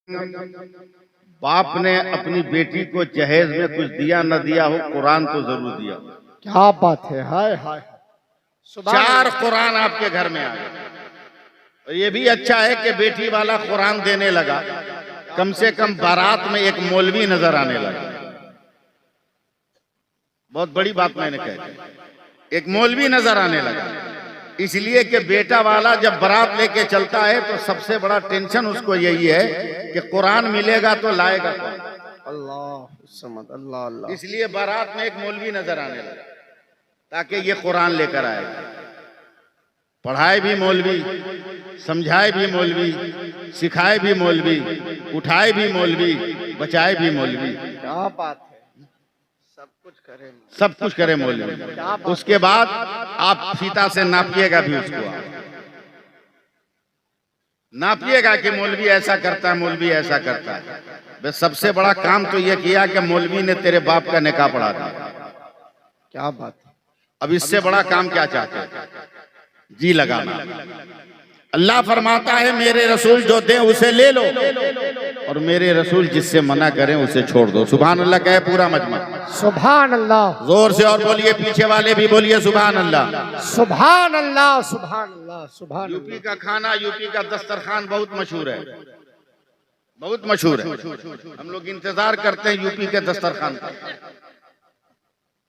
बाप ने अपनी बेटी को जहेज में कुछ दिया न दिया हो, कुरान तो जरूर दिया। क्या बात है, हाय हाय। 4 कुरान आपके घर में आ गए। और ये भी अच्छा है कि बेटी वाला कुरान देने लगा, कम से कम बारात में एक मौलवी नजर आने लगा। बहुत बड़ी बात मैंने कही, एक मौलवी नजर आने लगा। इसलिए कि बेटा वाला जब बारात लेके चलता है तो सबसे बड़ा टेंशन उसको यही है कि कुरान मिलेगा तो लाएगा कौन। अल्लाह अल्लाह। इसलिए बारात में एक मौलवी नजर आने लगा ताकि ये कुरान लेकर आएगा। पढ़ाए भी मौलवी, समझाए भी मौलवी, सिखाए भी मौलवी, उठाए भी मौलवी, बचाए भी मौलवी। क्या बात है, सब कुछ करे मौलवी। उसके बाद आप फीता से नापिएगा भी उसको, नापिएगा कि मौलवी ऐसा करता है, मौलवी ऐसा करता है। बस सबसे बड़ा काम तो यह किया कि मौलवी ने तेरे बाप का निकाह पढ़ा दिया। क्या बात है। अब इससे बड़ा काम क्या चाहते हैं? जी लगाना। अल्लाह फरमाता है मेरे रसूल जो दें उसे ले लो और मेरे रसूल जिससे मना करें उसे छोड़ दो। सुभान अल्लाह कहे पूरा मजमा। सुभान अल्लाह। जोर से और बोलिए, पीछे वाले भी बोलिए सुभान अल्लाह। सुभान अल्लाह, सुभान अल्लाह, सुभान। यूपी का खाना, यूपी का दस्तरखान बहुत मशहूर है, बहुत मशहूर है। हम लोग इंतजार करते हैं यूपी के दस्तरखान का।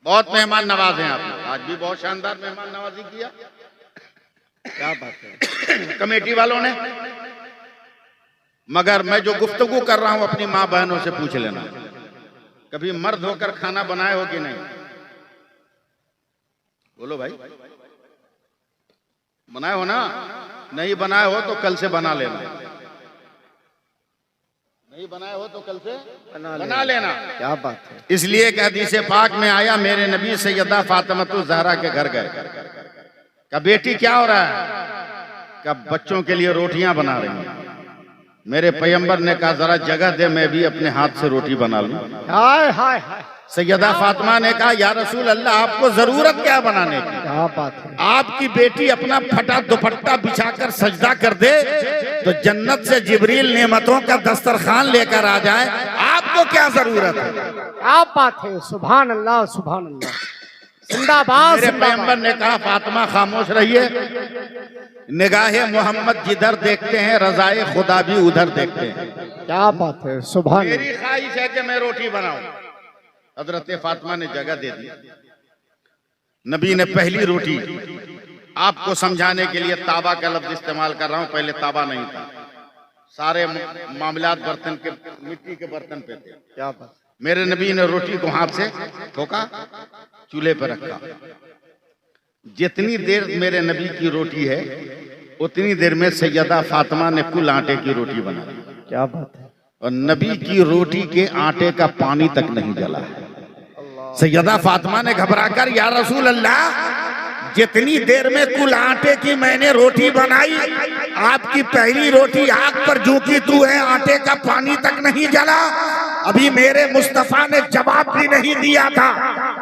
बहुत मेहमान नवाज हैं आप, आज भी बहुत शानदार मेहमान नवाजी किया। क्या बात है कमेटी वालों ने। मगर मैं जो गुफ्तगू कर रहा हूं अपनी माँ बहनों से पूछ लेना, कभी मर्द होकर खाना बनाए हो कि नहीं? बोलो भाई, बनाए हो ना? नहीं बनाए हो तो कल से बना लेना, नहीं बनाए हो तो कल से बना लेना। क्या बात है। इसलिए कि हदीस पाक में आया, मेरे नबी सैयदा फातिमा ज़हरा के घर गए। का बेटी क्या हो रहा है? का बच्चों के लिए रोटियां बना रही हैं। मेरे पैगंबर ने कहा जरा जगह दे, मैं भी अपने हाथ से रोटी बना लूं। हाय हाय हाय। सैयदा फातिमा ने कहा या रसूल अल्लाह, आपको जरूरत क्या बनाने की? क्या बात है। आपकी बेटी अपना फटा दुपट्टा बिछाकर सजदा कर दे तो जन्नत से जिब्रील नेमतों का दस्तरखान लेकर आ जाए, आपको क्या जरूरत है? क्या बात है। सुभान अल्लाह, सुभान अल्लाह, जिंदाबाद। मेरे पैगंबर ने कहा फातिमा खामोश रहिए, निगाहे मोहम्मद जिधर देखते हैं रजाए खुदा भी उधर देखते हैं। क्या बात है। सुभान। मेरी ख्वाहिश है कि मैं रोटी बनाऊं। हजरत फातिमा ने जगह दे दी। नबी ने पहली रोटी, आपको समझाने के लिए ताबा का लफ्ज इस्तेमाल कर रहा हूं, पहले ताबा नहीं था, सारे मामलात बर्तन के, मिट्टी के बर्तन पे थे। क्या बात। मेरे नबी ने रोटी को हाथ से ठोका, चूल्हे पर रखा। जितनी देर मेरे नबी की रोटी है उतनी देर में सैयदा फातिमा ने कुल आटे की रोटी बना दी। क्या बात है। और नबी की रोटी के आटे का पानी तक नहीं जला है। सैयदा फातिमा ने घबराकर या रसूल अल्लाह, जितनी देर में कुल आटे की मैंने रोटी बनाई, आपकी पहली रोटी आग पर झोंकी तू है, आटे का पानी तक नहीं जला। अभी मेरे मुस्तफा ने जवाब भी नहीं दिया था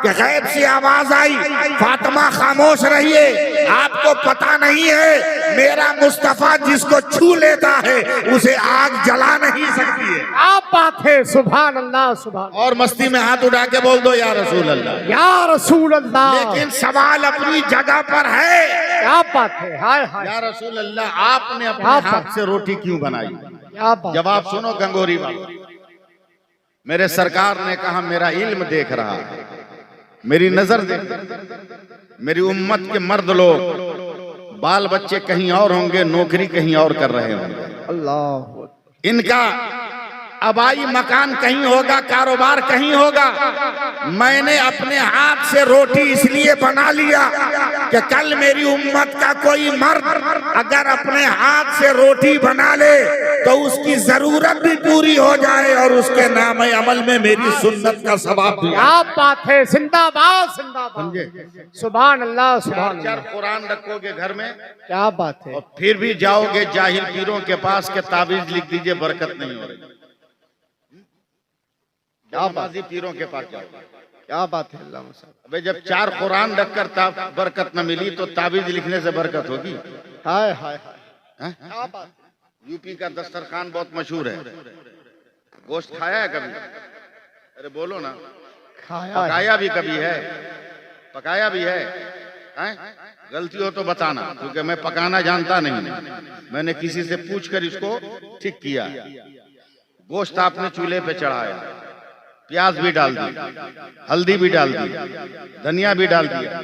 कि गैब से आवाज आई, फातिमा खामोश रहिए, आपको पता नहीं है मेरा मुस्तफा जिसको छू लेता है उसे आग जला नहीं सकती है। आप बात है। सुभान अल्लाह, सुभान। और मस्ती में हाथ उठा के बोल दो या रसूल अल्लाह, या रसूल अल्लाह। लेकिन सवाल अपनी जगह पर है। क्या बात है। हाय हाय। या रसूल अल्लाह, आपने अपने हाथ से रोटी क्यों बनाई? क्या बात। जवाब सुनो गंगोरी वालों। मेरे सरकार ने कहा मेरा इल्म देख रहा है, मेरी नजर देख, मेरी उम्मत के मर्द लोग बाल बच्चे कहीं और होंगे, नौकरी कहीं और कर रहे होंगे, अल्लाह, इनका आबाई मकान कहीं होगा, कारोबार कहीं होगा। मैंने अपने हाथ से रोटी इसलिए बना लिया कि कल मेरी उम्मत का कोई मर्द अगर अपने हाथ से रोटी बना ले तो उसकी जरूरत भी पूरी हो जाए और उसके नाम अमल में मेरी सुन्नत का सवाब भी। क्या बात है। जिंदाबाद, जिंदाबाद। सुभान अल्लाह, सुभान अल्लाह। कुरान रखोगे घर में, क्या बात है। और फिर भी जाओगे जाहिल पीरों के पास के ताबीज लिख दीजिए, बरकत नहीं हो रही। क्या बाजी पीरों के पास जाओ। क्या बात है। अल्लाह अबे जब 4 कुरान रखकर बरकत न मिली तो ताबीज लिखने से बरकत होगी? हाय हाय हाय। यूपी का दस्तरखान बहुत मशहूर है। गोश्त खाया है कभी? अरे बोलो ना। खाया है। पकाया भी कभी है? पकाया भी है? हैं? गलती हो तो बताना, क्योंकि मैं पकाना जानता नहीं। मैंने किसी से पूछकर इसको ठीक किया। गोश्त आपने चूल्हे पे चढ़ाया, प्याज भी डाल दी, हल्दी भी डाल दी, धनिया भी डाल दिया,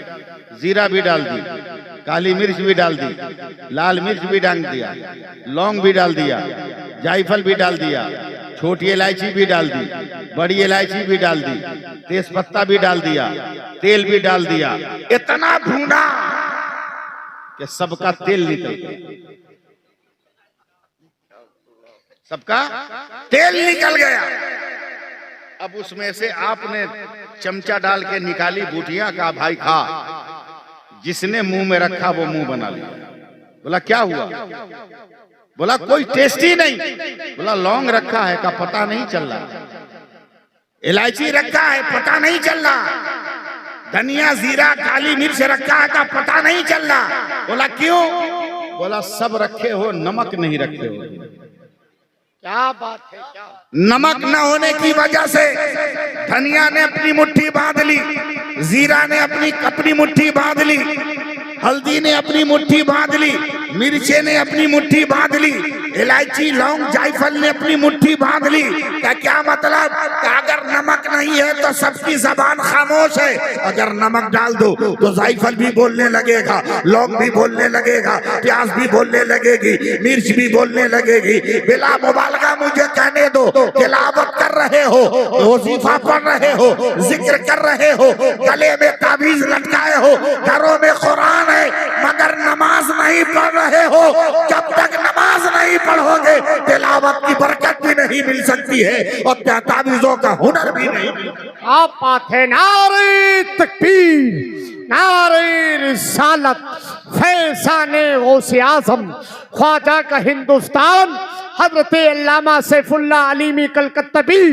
जीरा भी डाल दी, काली मिर्च भी डाल दी, लाल मिर्च भी डाल दिया, लौंग भी डाल दिया, जायफल भी डाल दिया, छोटी इलायची भी डाल दी, बड़ी इलायची भी डाल दी, तेज पत्ता भी डाल दिया, तेल भी डाल दिया। इतना भूना कि सबका तेल निकल गया, सबका तेल निकल गया। अब उसमें से आपने चमचा डाल के निकाली बूटियां, का भाई खा। जिसने मुंह में रखा वो मुंह बना लिया। बोला क्या हुआ? बोला कोई टेस्ट ही नहीं। बोला लौंग रखा है, का पता नहीं चल रहा, इलायची रखा है, पता नहीं चल रहा, धनिया जीरा काली मिर्च रखा है, का पता नहीं चल रहा। बोला क्यों? बोला सब रखे हो, नमक नहीं रखे हो। क्या बात है, क्या नमक न होने की वजह से धनिया ने अपनी मुट्ठी बांध ली, जीरा ने अपनी मुट्ठी बांध ली, हल्दी ने अपनी मुट्ठी बांध ली, मिर्चे ने अपनी मुट्ठी बांध ली, इलायची लौंग जायफल ने अपनी मुट्ठी बांध ली। क्या मतलब? अगर नमक नहीं है तो सबकी जबान खामोश है, अगर नमक डाल दो तो जायफल भी बोलने लगेगा, लौंग भी बोलने लगेगा, प्याज भी बोलने लगेगी, मिर्च भी बोलने लगेगी। बिला मुबालगा मुझे कहने दो, तिलावत कर रहे हो, वजीफा पढ़ रहे हो, जिक्र कर रहे हो, गले में ताबीज लटकाए हो, घरों में कुरान है, मगर नमाज नहीं पढ़ रहे हो। जब तक नमाज नहीं पढ़ोगे तिलावत की बरकत भी नहीं मिल सकती है और ताबीजों का हुनर भी नहीं। आप बात है। नारे तकबीर, नारे रिसालत, फैज़ाने गौसे आज़म, ख्वाजा का हिंदुस्तान, हजरत अल्लामा सैफुल्लाह अलीमी कलकत्तवी,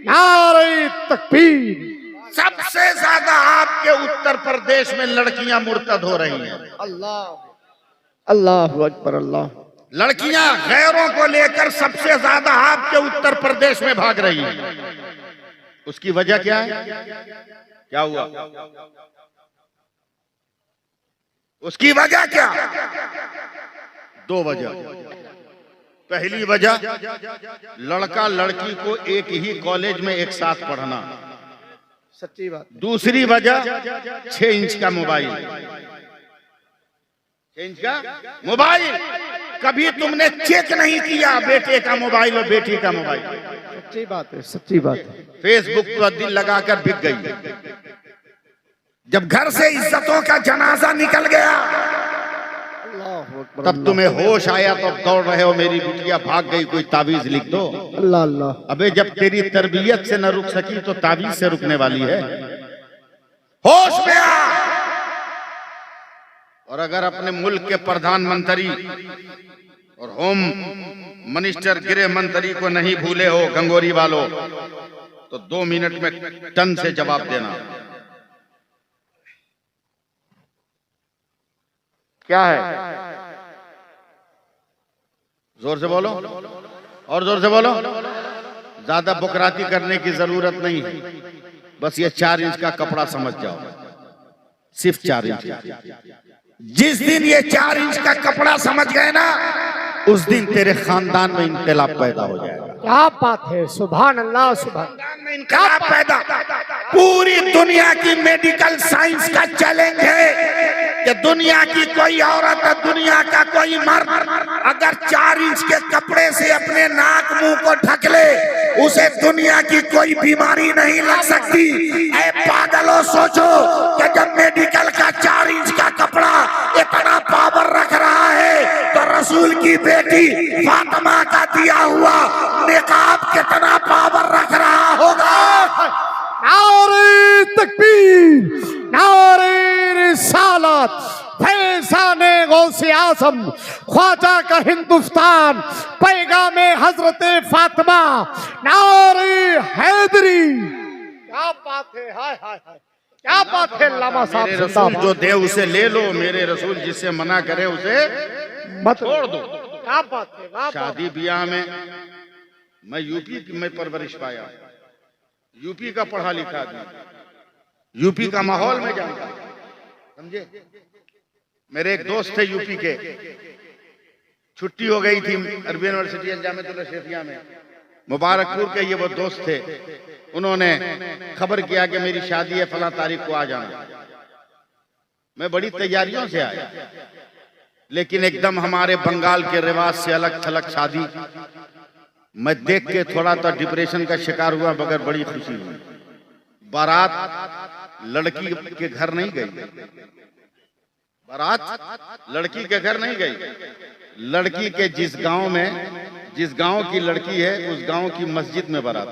नारे तकबीर। सबसे ज्यादा आपके उत्तर प्रदेश में लड़कियां मुर्तद हो रही हैं। अल्लाह अल्लाह अकबर, अल्लाह। लड़कियां गैरों को लेकर सबसे ज्यादा आपके उत्तर प्रदेश में भाग रही हैं। उसकी वजह क्या है? क्या हुआ? उसकी वजह क्या? दो वजह। पहली वजह, लड़का लड़की को एक ही कॉलेज में एक साथ पढ़ना। सच्ची बात। दूसरी वजह 6 इंच का मोबाइल। 6 इंच का मोबाइल। कभी तुमने चेक नहीं किया बेटे का मोबाइल और बेटी का मोबाइल। सच्ची बात है, सच्ची बात है। फेसबुक पर दिल लगाकर बिक गई। जब घर से इज्जतों का जनाजा निकल गया तब तुम्हें होश आया तो दौड़ रहे हो, मेरी बिटिया भाग गई, कोई ताबीज लिख दो। अल्लाह अल्लाह। अबे जब तेरी तरबियत से न रुक सकी तो ताबीज से रुकने वाली है। होश में आ। और अगर अपने मुल्क के प्रधानमंत्री और होम मिनिस्टर गृह मंत्री को नहीं भूले हो गंगोरी वालों, तो 2 मिनट में टन से जवाब देना। क्या है? जोर से बोलो, और जोर से बोलो। ज्यादा बुकराती करने की जरूरत नहीं है, बस ये 4 इंच का कपड़ा समझ जाओ, सिर्फ 4 इंच। जिस दिन ये 4 इंच का कपड़ा समझ गए ना, उस दिन तेरे खानदान में इनकलाब पैदा हो जाएगा। क्या बात है, सुभान अल्लाह, सुभान। इनकलाब पैदा। पूरी दुनिया की मेडिकल साइंस का चैलेंज है कि दुनिया की कोई औरत, दुनिया का कोई मर्द अगर 4 इंच के कपड़े से अपने नाक मुंह को ढक ले, उसे दुनिया की कोई बीमारी नहीं लग सकती। ऐ पागलों, सोचो कि जब मेडिकल का 4 इंच का कपड़ा इतना पावर रख रहा है तो रसूल की बेटी फातिमा का दिया हुआ निकाब कितना पावर रख रहा होगा। नारे तकबीर, नारे रिसालत, फैज़ाने गौसे आज़म, ख्वाजा का हिंदुस्तान, पैगामे हजरत फातिमा, नारे हैदरी। क्या बात है, हाय हाय हाय, क्या बात है। अल्लामा साहब, मेरे रसूल जो दे उसे ले लो, मेरे रसूल जिससे मना करे उसे मत छोड़ दो। क्या बात है। शादी ब्याह में मैं यूपी की मैं परवरिश पाया, यूपी का पढ़ा लिखा आदमी, यूपी का माहौल में जानता, समझे। मेरे एक दोस्त थे यूपी के, छुट्टी हो गई थी अरबी यूनिवर्सिटी जामिया शेफिया में, मुबारकपुर के ये वो दोस्त थे। उन्होंने खबर किया कि मेरी शादी है फला तारीख को आ जाना। मैं बड़ी तैयारियों से आया, लेकिन एकदम हमारे बंगाल के रिवाज से अलग थलग शादी। मैं देख के थोड़ा तो डिप्रेशन का शिकार हुआ, मगर बड़ी खुशी हुई। बारात लड़की के घर नहीं गई, बारात लड़की के घर नहीं गई, लड़की के जिस गांव की लड़की है उस गांव की मस्जिद में बारात।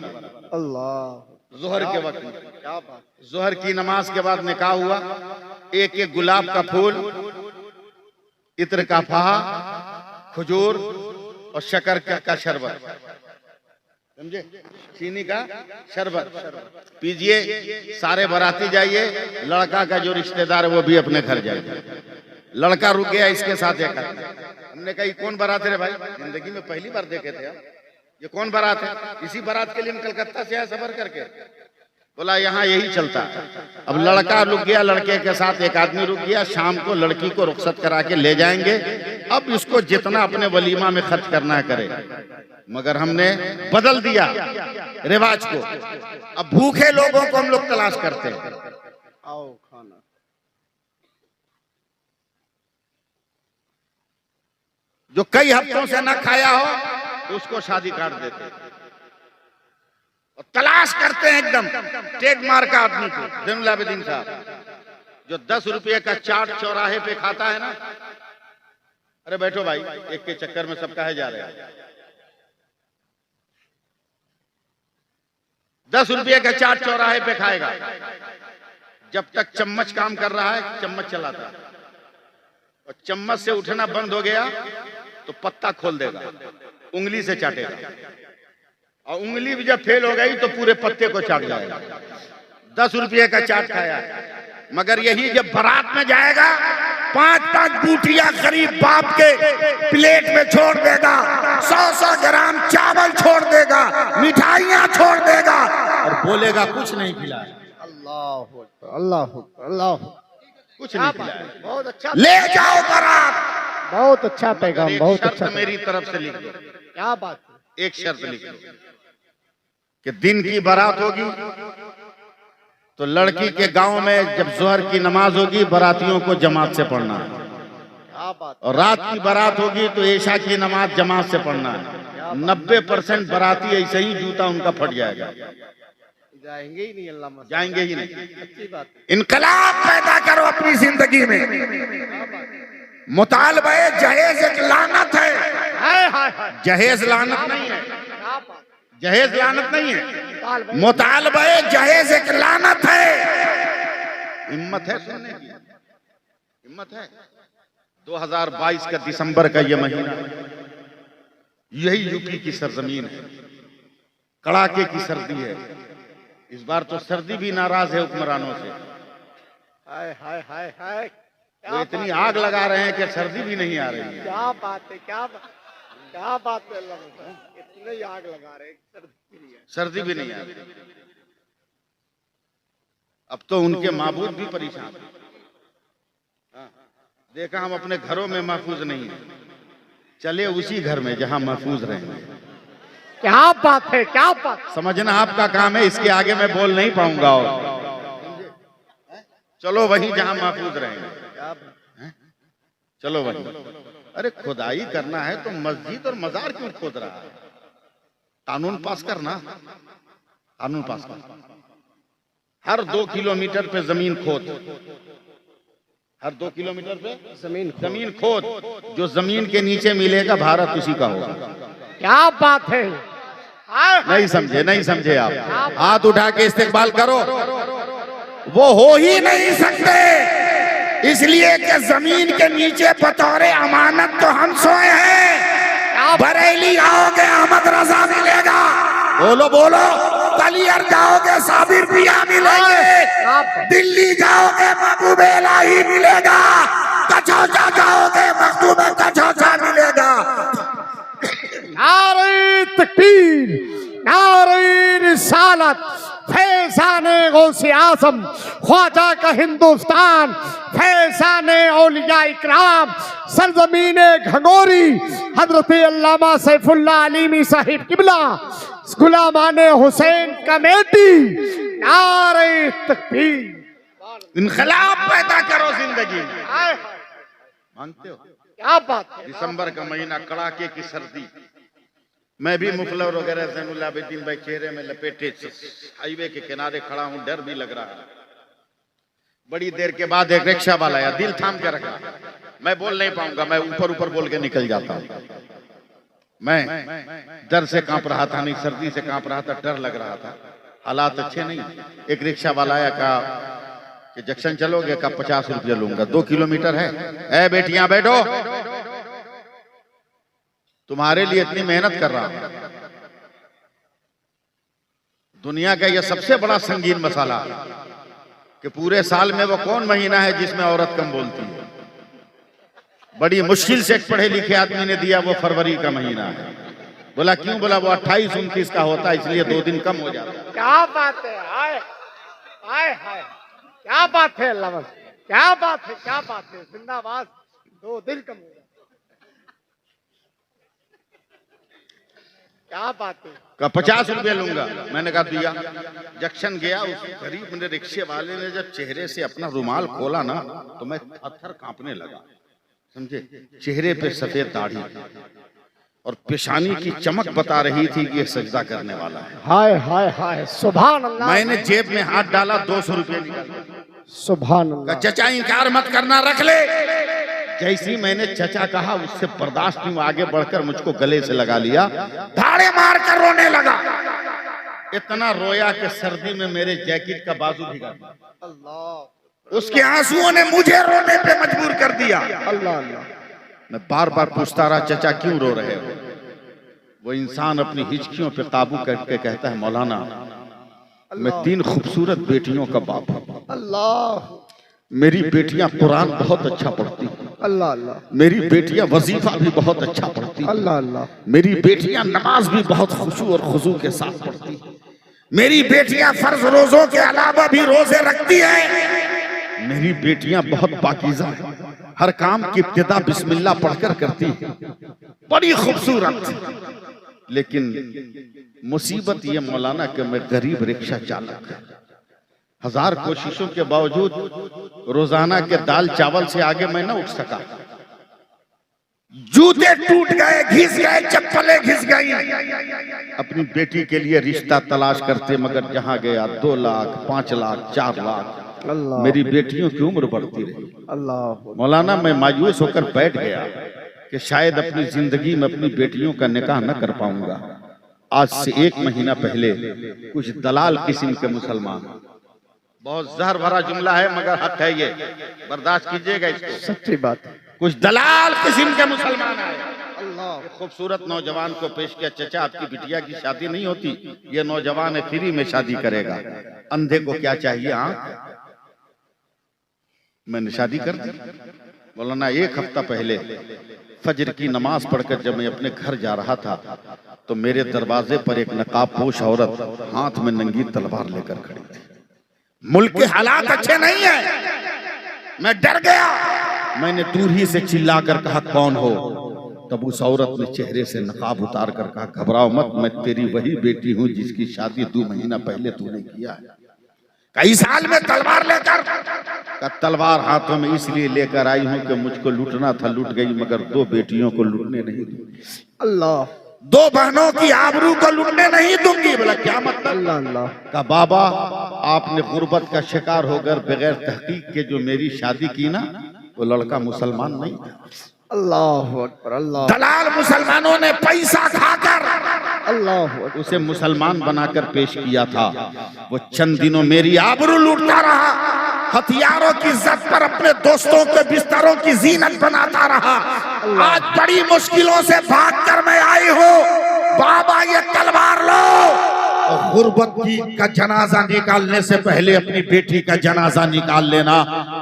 अल्लाह, जोहर के वक्त में, क्या बात। जोहर की नमाज के बाद निकाह हुआ। एक एक गुलाब का फूल, इत्र का फाहा, खजूर और शक्कर का शरबत, समझे, चीनी का शरबत पीजिए। सारे बाराती जाइए, लड़का का जो रिश्तेदार है वो भी अपने घर जाइए। लड़का रुक गया इसके साथ एक हमने कहा कौन बारात है भाई, जिंदगी में पहली बार देखे थे आप, ये कौन बारात है? इसी बारात के लिए हम कलकत्ता से आए सफर करके। बोला यहाँ यही चलता। अब लड़का रुक गया, लड़के के साथ एक आदमी रुक गया। शाम को लड़की को रुखसत करा के ले जाएंगे। अब इसको जितना अपने वलीमा में खर्च करना करे, मगर हमने बदल दिया रिवाज को। अब भूखे लोगों को हम लोग तलाश करते हैं, आओ खाना। जो कई हफ्तों से ना खाया हो उसको शादी काट देते और तलाश करते हैं एकदम टेक मार का आदमी को। ज़ैनुल आबिदीन साहब जो 10 रुपये का चाट चौराहे पे खाता है ना, अरे बैठो भाई, एक के चक्कर में सब कहे जा रहे हैं। 10 रुपये का चाट चौराहे पे खाएगा, जब तक चम्मच काम कर रहा है चम्मच चलाता है, और चम्मच से उठना बंद हो गया तो पत्ता खोल देगा, उंगली से चाटेगा, और उंगली भी जब फेल हो गई तो पूरे पत्ते को चाट जाएगा। 10 रुपये का चाट खाया, मगर यही जब बारात में जाएगा 5-5 बूटियां गरीब बाप के प्लेट में छोड़ देगा, 100-100 ग्राम चावल छोड़ देगा, मिठाइयां छोड़ देगा, और बोलेगा कुछ नहीं खिलाया। अल्लाह अल्लाह अल्लाह, कुछ नहीं खिलाया। बहुत अच्छा, ले जाओ बारात। बहुत अच्छा पैगाम, बहुत अच्छा। मेरी तरफ से लिख दो, क्या बात है। एक शर्त लिख दो कि दिन की बारात होगी तो लड़की के गांव में जब जोहर की नमाज होगी बारातियों को जमात से पढ़ना है, क्या बात। और रात की बारात होगी तो ऐशा की नमाज जमात से पढ़ना है। 90% बाराती ऐसे ही जूता उनका फट जाएगा, जाएंगे ही नहीं, अल्लाह जाएंगे ही नहीं। अच्छी बात। इनकलाब पैदा करो अपनी जिंदगी में। मुतालबा जहेज एक लानत है। हाय हाय हाय, जहेज लानत नहीं है, क्या बात। जहेज लानत नहीं है, मुतालबा जहेज एक लानत है। हिम्मत है सुनने की, हिम्मत है। 2022 का दिसंबर का ये महीना, यही यूपी की सरजमीन है, कड़ाके की सर्दी है। इस बार तो सर्दी भी नाराज है हुक्मरानों से। हाय हाय हाय हाय, वो इतनी आग लगा रहे हैं कि सर्दी भी नहीं आ रही है। क्या बात है, क्या बात है। अल्लाह इतने आग लगा रहे हैं, सर्दी भी नहीं आ रही। अब तो उनके माबूद भी परेशान हैं। हाँ, देखा हम अपने घरों में महफूज नहीं है, चले उसी घर में जहां महफूज रहेंगे। क्या बात है, क्या बात। समझना आपका काम है, इसके आगे मैं बोल नहीं पाऊंगा। और चलो वहीं जहां महफूज रहेंगे, चलो वहीं। अरे खुदाई करना है तो मस्जिद और मजार क्यों खोद रहा है? कानून पास करना, कानून पास करना। हर 2 किलोमीटर पे जमीन खोद, हर 2 किलोमीटर पे जमीन खोद। जो जमीन के नीचे मिलेगा भारत उसी का होगा। क्या बात है। नहीं समझे, नहीं समझे आप। हाथ उठा के इस्तेकबाल करो। वो हो ही नहीं सकते, इसलिए कि जमीन के नीचे बतौरे अमानत तो हम सोए हैं। बरेली आओगे अहमद रजा मिलेगा, बोलो बोलो। कलियर जाओगे साबिर पिया मिलेंगे, दिल्ली जाओगे महबूब इलाही मिलेगा, कचौचा जाओगे मखदूम कचौचा मिलेगा। नारे तकबीर, नारे रिसालत, फैज़ाने गौसे आज़म, ख्वाजा का हिंदुस्तान, फैज़ाने औलिया इकराम, सरजमीने घंगोरी, हजरत अल्लामा सैफुल्लाह अलीमी साहिब किबला, गुलामाने हुसैन कमेटी, नारे तकबीर। इनकलाब पैदा करो जिंदगी में। मानते हो? क्या बात है। दिसंबर का महीना, कड़ाके की सर्दी, मैं भी मुफलर वगैरह ज़ैनुल आबिदीन भाई चेहरे में लपेटे हाईवे के किनारे खड़ा हूं, डर भी लग रहा है। बड़ी देर के बाद एक रिक्शा वाला आया, दिल थाम के रखा। मैं बोल नहीं पाऊंगा, मैं ऊपर ऊपर बोल के निकल जाता हूं। मैं डर से कांप रहा था, नहीं सर्दी से कांप रहा था, डर लग रहा था, हालात अच्छे नहीं। एक रिक्शा वाला आया, कहा कि जंक्शन चलोगे? का 50 रुपया लूंगा, 2 किलोमीटर है। ए बेटियां बैठो, तुम्हारे लिए इतनी मेहनत कर रहा हूं। दुनिया का यह सबसे बड़ा संगीन मसाला कि पूरे साल में वो कौन महीना है जिसमें औरत कम बोलती है। बड़ी मुश्किल से एक पढ़े लिखे आदमी ने दिया, वो फरवरी का महीना है। बोला क्यों? बोला वो 28-29 का होता है, इसलिए 2 दिन कम हो जाता है। क्या बात है, हाय हाय हाय, क्या बात है अल्लाह, क्या बात है, क्या बात है, जिंदाबाद। 2 दिन कम हो गया, क्या बात है। का 50 रुपया लूंगा, मैंने कहा दिया। जंक्शन गया, उस गरीब मेरे रिक्शे वाले ने जब चेहरे से अपना रुमाल खोला ना, तो मैं थर-थर कांपने लगा, समझे। चेहरे पे सफेद दाढ़ी और पेशानी की चमक बता रही थी कि ये सजदा करने वाला है। हाय हाय हाय, सुभान अल्लाह। मैंने जेब में हाथ डाला, 200 रुपये निकाले। सुभान अल्लाह। चचा इनकार मत करना, रख ले। जैसी मैंने चचा कहा, उससे बर्दाश्त नहीं, आगे बढ़कर मुझको गले से लगा लिया, धाड़े मार कर रोने लगा। इतना रोया कि सर्दी में मेरे जैकेट का बाजू भीगा दिया। अल्लाह। उसके आंसुओं ने मुझे रोने पे मजबूर कर दिया। अल्लाह अल्लाह। मैं बार बार पूछता रहा, चचा क्यों रो रहे हो? वो इंसान अपनी हिचकियों पे काबू करके कहता है, मौलाना मैं 3 खूबसूरत बेटियों का बाप हूँ। अल्लाह। मेरी बेटियां कुरान बहुत अच्छा पढ़ती, अल्लाह अल्लाह। मेरी बेटियां वजीफा भी बहुत अच्छा पढ़ती, अल्लाह अल्लाह। मेरी बेटियां नमाज भी बहुत खुशू और खुजू के साथ पढ़ती, मेरी बेटियां फर्ज रोजों के अलावा भी रोजे रखती हैं, मेरी बेटियां बहुत पाकीज़ा हैं, हर काम की इब्तिदा बिस्मिल्लाह पढ़कर करती है, बड़ी खूबसूरत। लेकिन मुसीबत ये मौलाना कि मैं गरीब रिक्शा चालक, 1000 कोशिशों के बावजूद रोजाना के दाल चावल से आगे मैं न उठ सका। जूते टूट गए, घिस गए, चप्पलें घिस गई। अपनी बेटी के लिए रिश्ता तलाश करते, मगर जहां गया 2 लाख, 5 लाख, 4 लाख। मेरी बेटियों की उम्र बढ़ती रही। अल्लाह। मौलाना मैं मायूस होकर बैठ गया कि शायद अपनी जिंदगी में अपनी बेटियों का निकाह न कर पाऊंगा। आज से 1 महीना पहले कुछ दलाल किस्म के मुसलमान, बहुत जहर भरा जुमला है मगर हक है, ये बर्दाश्त कीजिएगा इसको, सच्ची बात है। कुछ दलाल किस्म के मुसलमान आए, अल्लाह। खूबसूरत नौजवान को पेश किया, चचा आपकी बिटिया की शादी नहीं होती, ये नौजवान फ्री में शादी करेगा, अंधे को क्या चाहिए आंख। मैंने शादी कर दी। बोला ना, 1 हफ्ता पहले फजर की नमाज पढ़कर जब मैं अपने घर जा रहा था तो मेरे दरवाजे पर एक नकाबपोश औरत हाथ में नंगी तलवार लेकर खड़ी थी। मुल्क के हालात अच्छे नहीं है, मैं डर गया। मैंने दूर ही से चिल्लाकर कहा, कौन हो? तब उस औरत ने चेहरे से नकाब उतार कर कहा, घबराओ मत, मैं तेरी वही बेटी हूं जिसकी शादी 2 महीना पहले तूने किया है। कई साल में तलवार लेकर का तलवार हाथों में इसलिए लेकर आई हूं कि मुझको लूटना था, लूट गई, मगर 2 बेटियों को लूटने नहीं दूंगी। अल्लाह। 2 बहनों की आबरू को लूटने नहीं दूंगी। बोला क्या मतलब? अल्लाह अल्लाह। का बाबा आपने गुर्बत का शिकार होकर बगैर तहकीक के जो मेरी शादी की ना, वो लड़का मुसलमान नहीं था। अल्लाह अकबर। अल्लाह। दलाल मुसलमानों ने पैसा खाकर अल्लाह उसे मुसलमान बनाकर पेश किया था। वो चंद दिनों मेरी आबरू लूटता रहा, हथियारों की इज्जत पर अपने दोस्तों के बिस्तरों की जीनत बनाता रहा। आज बड़ी मुश्किलों से भागकर मैं आई हूँ। बाबा ये तलवार लो, गुर्बत की का जनाजा निकालने से पहले अपनी बेटी का जनाजा निकाल लेना।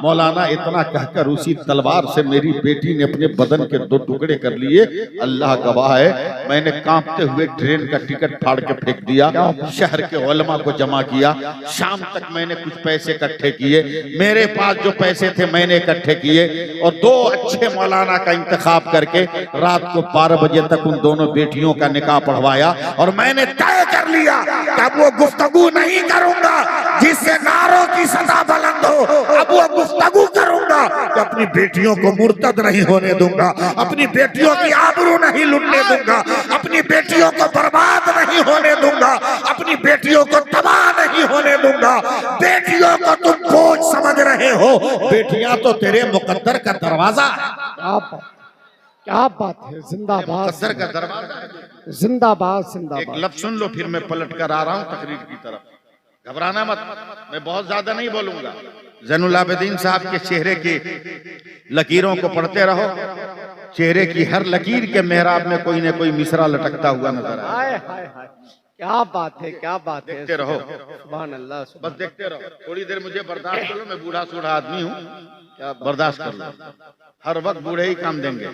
मौलाना इतना कहकर उसी तलवार से मेरी बेटी ने अपने बदन के 2 टुकड़े कर लिए। अल्लाह गवाह है, मैंने कांपते हुए ट्रेन का टिकट फाड़ के फेंक दिया। शहर के उलमा को जमा किया। शाम तक मैंने कुछ पैसे इकट्ठे किए, मेरे पास जो पैसे थे मैंने इकट्ठे किए और 2 अच्छे मौलाना का इंतखाब करके रात को 12 बजे तक उन दोनों बेटियों का निकाह पढ़वाया। और मैंने तय कर लिया कि अब वो गुफ्तगू नहीं करूंगा जिससे नारों की सदा बुलंद हो। अब वो गुफ्तगू करूंगा कि अपनी बेटियों को मुर्तद नहीं होने दूंगा, अपनी बेटियों की आबरू नहीं लुटने दूंगा, अपनी बेटियों को बर्बाद नहीं होने दूंगा, अपनी बेटियों को तबाह नहीं होने दूंगा। बेटियों को तुम बोझ समझ रहे हो, बेटियां तो तेरे मुकद्दर का दरवाजा है। क्या बात है, जिंदाबाद मुकद्दर का दरवाजा है। जिंदाबाद एक जिंदाबाद। लफ्ज सुन लो, फिर मैं पलट कर आ रहा हूं तकरीर की तरफ। घबराना मत, मैं बहुत ज्यादा नहीं बोलूंगा। ज़ैनुल आबिदीन साहब के चेहरे की लकीरों को पढ़ते रहो। चेहरे की हर लकीर के मेहराब में कोई न कोई मिसरा लटकता हुआ नजर आए। हाय हाय हाय, क्या बात है, क्या बात है। देखते रहो, सुभान अल्लाह, बस देखते रहो। थोड़ी देर मुझे बर्दाश्त कर लो, मैं बूढ़ा सूढ़ा आदमी हूँ, क्या बर्दाश्त कर लो। हर वक्त बूढ़े ही काम देंगे,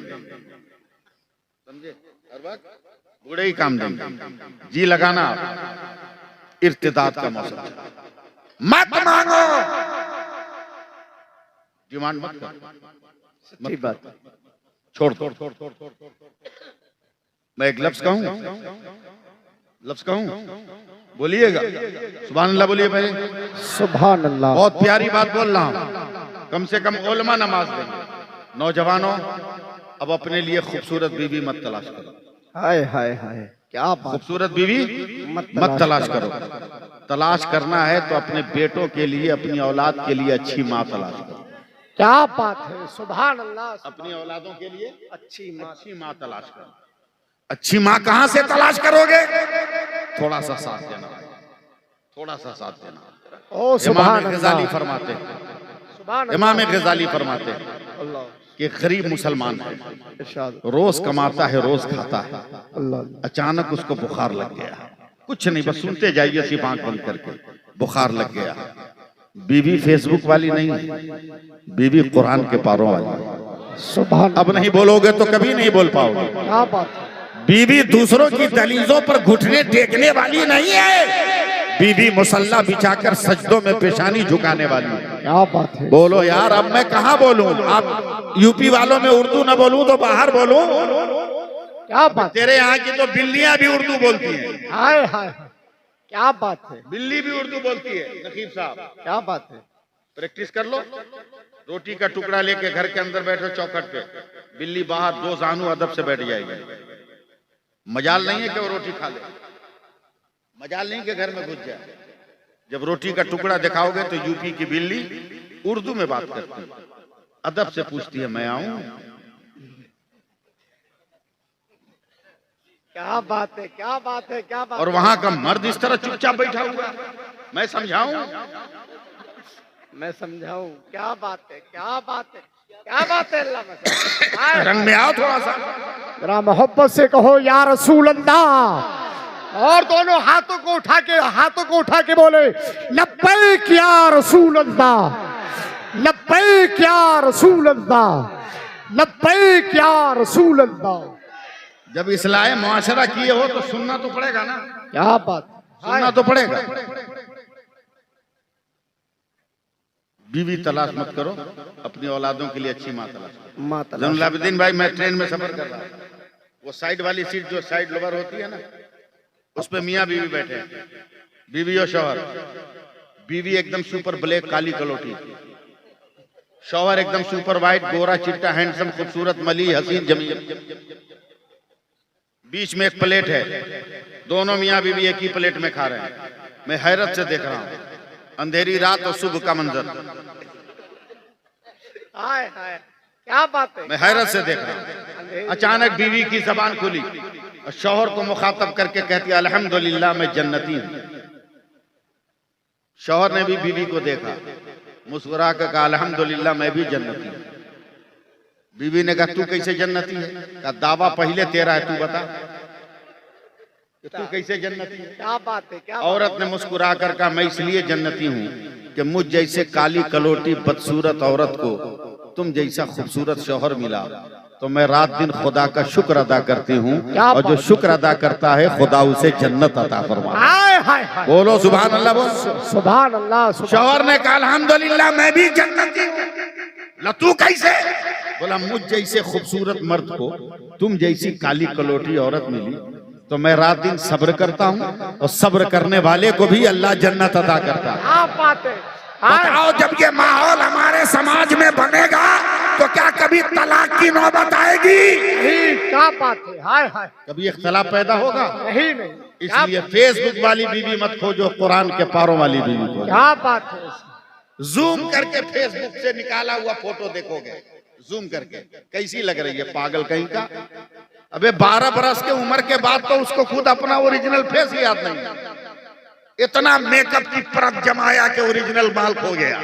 समझे? हर वक्त बूढ़े ही काम देंगे। जी लगाना, इर्तिदाद का मौसम, मत मांगो, डिमांड मत करो, सच्ची बात। छोड़ दो। मैं एक लफ्ज कहूं, लफ्ज कहूं, बोलिएगा सुभान अल्लाह, बोलिए पहले सुभान अल्लाह। बहुत प्यारी बात बोल रहा हूं। कम से कम उलमा नमाज देंगे। नौजवानों, अब अपने लिए खूबसूरत बीवी मत तलाश करो। हाय हाय हाय, क्या बात। खूबसूरत बीवी मत तलाश करो। तलाश करना है तो अपने बेटों के लिए, अपनी औलाद के लिए अच्छी माँ तलाश करो। क्या बात है, सुभान अल्लाह। अपनी औलादों के लिए अच्छी माँ तलाश करो। अच्छी माँ कहाँ से तलाश करोगे? थोड़ा सा साथ देना, थोड़ा सा साथ देना। ओ सुभान इमाम गजाली अल्लाह, फरमाते, सुभान इमाम गजाली फरमाते अल्लाह, कि गरीब मुसलमान है, इरशाद, रोज कमाता है, रोज खाता है, अल्लाह। अचानक उसको बुखार लग गया। कुछ नहीं, बस सुनते जाइए सिर्फ आंख बंद करके। बुखार लग गया। बीवी फेसबुक वाली नहीं, बीवी कुरान के पारों वाली। सुभान, अब नहीं बोलोगे तो कभी नहीं बोल पाओगे। क्या बात है। बीवी दूसरों की दलीलों पर घुटने टेकने वाली नहीं है, बीवी मुसल्ला बिछाकर सजदों में पेशानी झुकाने वाली है। क्या बात है। बोलो यार, अब मैं कहाँ बोलूं? आप यूपी वालों में उर्दू ना बोलूं तो बाहर बोलूं? क्या बात। तेरे यहाँ की तो बिल्लियां भी उर्दू बोलती हैं। हाय हाय, क्या बात है। बिल्ली भी उर्दू बोलती है। नकीब साहब, क्या बात है। प्रैक्टिस कर लो। रोटी का टुकड़ा लेके घर के अंदर बैठो चौखट पे, बिल्ली बाहर 2 जानू अदब से बैठ जाएगी। मजाल नहीं है कि वो रोटी खा ले, मजाल नहीं कि घर में घुस जाए। जब रोटी का टुकड़ा दिखाओगे तो यूपी की बिल्ली उर्दू में बात करती है, अदब से पूछती है, मैं आऊं? क्या बात है, क्या बात है, क्या बात। और वहां का मर्द इस तरह चुपचाप बैठा हुआ। मैं समझाऊं? मैं समझाऊं? क्या बात है, क्या बात है, क्या बात है। अल्लाह रंग में आओ थोड़ा सा, जरा मोहब्बत से कहो या रसूल अल्लाह। और दोनों हाथों को उठा के बोले लब्बैक या रसूल अल्लाह, लब्बैक या रसूल अल्लाह, लब्बैक या रसूल अल्लाह। जब इस्लाह मुआशरा किए हो तो सुनना तो पड़ेगा ना। क्या बात, सुनना तो पड़ेगा। बीवी तलाश मत करो, अपनी औलादों के लिए अच्छी माँ तलाश करो। ज़ैनुल आबिदीन भाई, मैं ट्रेन में सफर कर रहा हूँ, वो साइड वाली सीट जो साइड लोअर होती है ना, उस पे मियाँ बीवी बैठे हैं, बीवी और शौहर। बीवी एकदम सुपर ब्लैक काली कलोटी, शौहर एकदम सुपर वाइट गोरा चिट्टा हैंडसम खूबसूरत मली हसीन जमीन। बीच में एक प्लेट है, दोनों मियाँ बीवी एक ही प्लेट में खा रहे हैं। मैं हैरत से देख रहा हूँ, अंधेरी रात और सुबह का मंजर। हाय हाय, क्या बात है। मैं हैरत से देख रहा हूँ। अचानक बीवी की जबान खुली और शौहर को मुखातब करके कहती है, अल्हम्दुलिल्लाह मैं जन्नती हूँ। शौहर ने भी बीवी को देखा, मुस्कुरा कर कहा, अल्हम्दुलिल्लाह मैं भी जन्नती हूँ। बीवी ने कहा, तू कैसे जन्नती है? कहा, दावा पहले तेरा है, तू बता। कि तू कैसे जन्नती है। क्या बात है, क्या औरत ने मुस्कुरा कर कहा मैं इसलिए जन्नती हूँ कि मुझ जैसे काली कलोटी बदसूरत औरत को तुम जैसा खूबसूरत शौहर मिला तो मैं रात दिन खुदा का शुक्र अदा करती हूँ, और जो शुक्र अदा करता है खुदा उसे जन्नत अता फरमाता है। हाय हाय हाय, बोलो सुभान अल्लाह। बोल सुभान अल्लाह। शौहर ने कहा अल्हम्दुलिल्लाह मैं भी जन्नती हूँ। लतू कैसे? बोला मुझ जैसे खूबसूरत मर्द को तुम जैसी काली कलोटी औरत मिली तो मैं रात दिन सब्र करता हूँ, और सब्र करने वाले को भी अल्लाह जन्नत अता करता है। क्या बात है। बताओ जब ये माहौल हमारे समाज में बनेगा तो क्या कभी तलाक की नौबत आएगी? नहीं, क्या बात है। हाय हाय, कभी इख्तलाफ पैदा होगा? नहीं नहीं। इसलिए फेसबुक वाली बीवी मत खोजो, कुरान के पारों वाली बीवी खोजो। क्या बात है। जूम करके फेसबुक से निकाला हुआ फोटो देखोगे, जूम करके कैसी लग रही है पागल कहीं का। अबे 12 बरस के उम्र के बाद तो उसको खुद अपना ओरिजिनल फेस याद नहीं, इतना मेकअप की परत जमाया कि ओरिजिनल माल खो गया।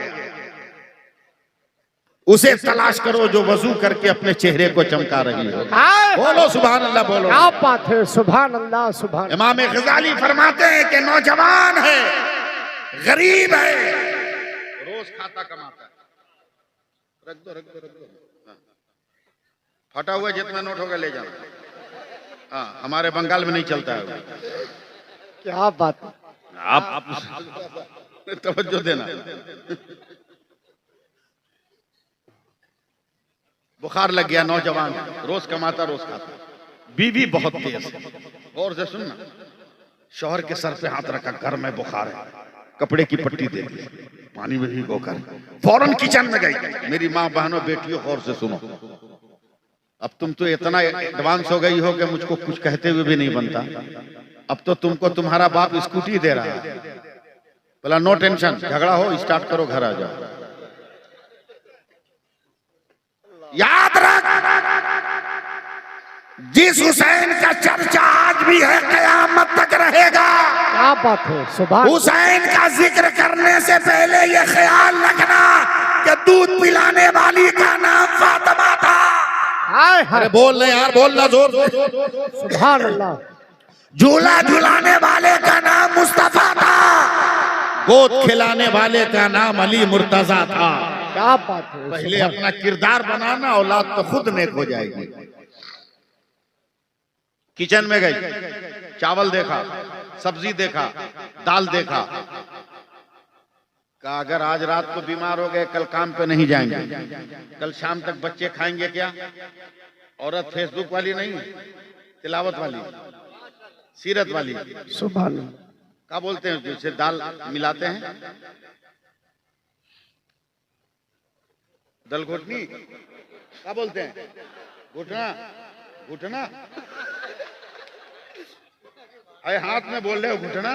उसे तलाश करो जो वजू करके अपने चेहरे को चमका रही हो। बोलो सुभान अल्लाह। बोलो क्या बात है। सुभान अल्लाह। सुभान। इमाम गजाली फरमाते हैं कि नौजवान है, गरीब है, रोज खाता कमाता है। रख दो रख दो रख दो। हाँ। फटा हुआ जितना नोट होगा ले जाना। हाँ, हमारे बंगाल में नहीं चलता है। क्या बात है। आप तवज्जो देना। बुखार लग गया, नौजवान रोज कमाता रोज खाता, बीवी बहुत तेज है। गौर से सुनना, शौहर के सर पे हाथ रखा, घर में बुखार है, कपड़े की पट्टी दे दी, पानी में भिगोकर फौरन किचन में गई। मेरी माँ बहनों बेटियों गौर से सुनो, अब तुम तो इतना एडवांस हो गई हो कि मुझको कुछ कहते हुए भी नहीं बनता। अब तो तुमको तुम्हारा बाप स्कूटी दे रहा है, बोला नो टेंशन, झगड़ा हो स्टार्ट करो, घर आ जाओ। याद रख, जिस हुसैन का चर्चा आज भी है कयामत तक रहेगा। क्या बात है। सुभान। हुसैन का जिक्र करने से पहले ये ख्याल रखना कि दूध पिलाने वाली का नाम फातिमा था। हाय हाय, बोल रहे यार, बोलना जोर। सुभान अल्लाह। झूला झुलाने वाले का नाम मुस्तफा था, गोद खिलाने वाले का नाम अली मुर्तजा था। क्या बात है। पहले अपना किरदार बनाना, औलाद तो खुद नेक हो जाएगी। किचन में गई, चावल देखा, सब्जी देखा, दाल देखा, कहा अगर आज रात को बीमार हो गए कल काम पे नहीं जाएंगे, कल शाम तक बच्चे खाएंगे क्या? औरत फेसबुक वाली नहीं, तिलावत वाली, सीरत वाली। सुभान। क्या बोलते हैं जिसे दाल मिलाते हैं, दल घुटनी, क्या बोलते हैं? घुटना, घुटना। अरे हाथ में बोल रहे हो घुटना।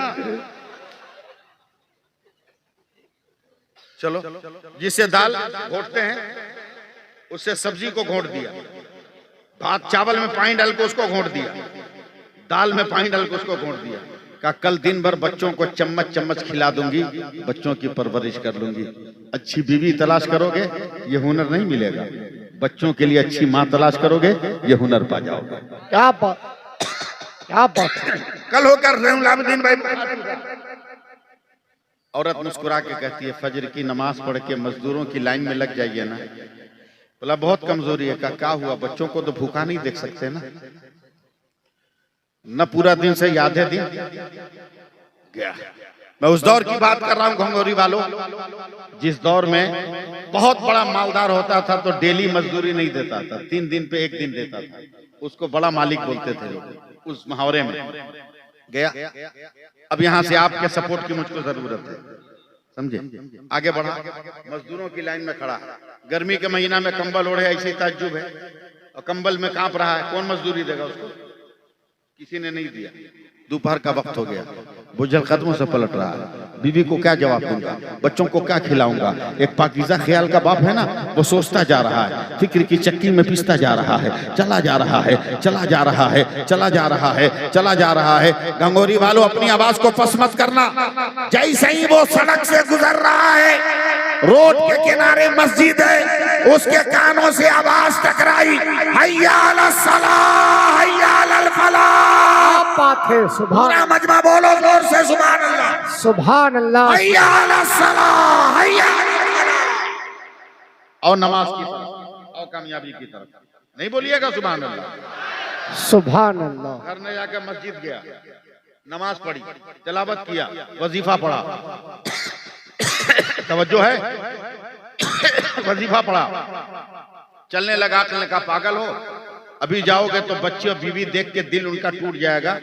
चलो, जिससे दाल घोटते हैं उससे सब्जी को घोट दिया, भात चावल में पानी डाल के उसको घोट दिया, दाल में पानी डाल के उसको घोट दिया। कहा कल दिन भर बच्चों को चम्मच चम्मच खिला दूंगी, बच्चों की परवरिश कर लूंगी। अच्छी बीवी तलाश करोगे ये हुनर नहीं मिलेगा, बच्चों के लिए अच्छी माँ तलाश करोगे ये हुनर पा जाओगे। क्या बात, क्या बात। कल होकर रहूं भाई। औरत मुस्कुरा के कहती है फजर की नमाज पढ़ के मजदूरों की लाइन में लग जाइए ना। बोला बहुत कमजोरी है। कहा क्या हुआ? बच्चों को तो भूखा नहीं देख सकते ना, न पूरा दिन से याद है दिन क्या। मैं उस दौर की बात कर रहा हूँ घंगोरी वालों, जिस दौर में बहुत बड़ा मालदार होता था तो डेली मजदूरी नहीं देता था, 3 दिन पे 1 दिन देता था, उसको बड़ा मालिक बोलते थे लोग। उस मुहावरे में गया। अब यहाँ से आपके सपोर्ट की मुझको जरूरत है, समझे? आगे बढ़ा, मजदूरों की लाइन में खड़ा, गर्मी के महीना में कंबल ओढ़े, ऐसे ही ताज्जुब है, और कंबल में कांप रहा है, कौन मजदूरी देगा उसको? किसी ने नहीं दिया। दोपहर का वक्त हो गया, बुझल कदमों से पलट रहा है, बीवी को क्या जवाब दूंगा, बच्चों को क्या खिलाऊंगा? एक पाकीज़ा ख्याल का बाप है ना, वो सोचता जा रहा है, फिक्र की चक्की में पिसता जा रहा है, चला जा रहा है, चला जा रहा है, चला जा रहा है, चला जा रहा है। गंगोरी वालों अपनी आवाज को पस मत करना। जैसे ही वो सड़क से गुजर रहा है, रोड के किनारे मस्जिद है, उसके कानों से आवाज टकराई, हैया अलस सलाह, हैया अलल फलाह। बात है, सुभान पूरा मजमा बोलो जोर से सुभान अल्लाह। सुभान अल्लाह। हैया अला सलाह, हैया अला फलाह। और नमाज की तरफ और कामयाबी की तरफ नहीं बोलिएगा सुभान अल्लाह। सुभान अल्लाह। घर में जाकर मस्जिद गया, नमाज पढ़ी, तिलावत किया, वजीफा पढ़ा, तवज्जो है, वजीफा पढ़ा, चलने लगा, चलने का पागल हो, अभी जाओगे तो बच्चे और बीवी देख के दिल उनका टूट जाएगा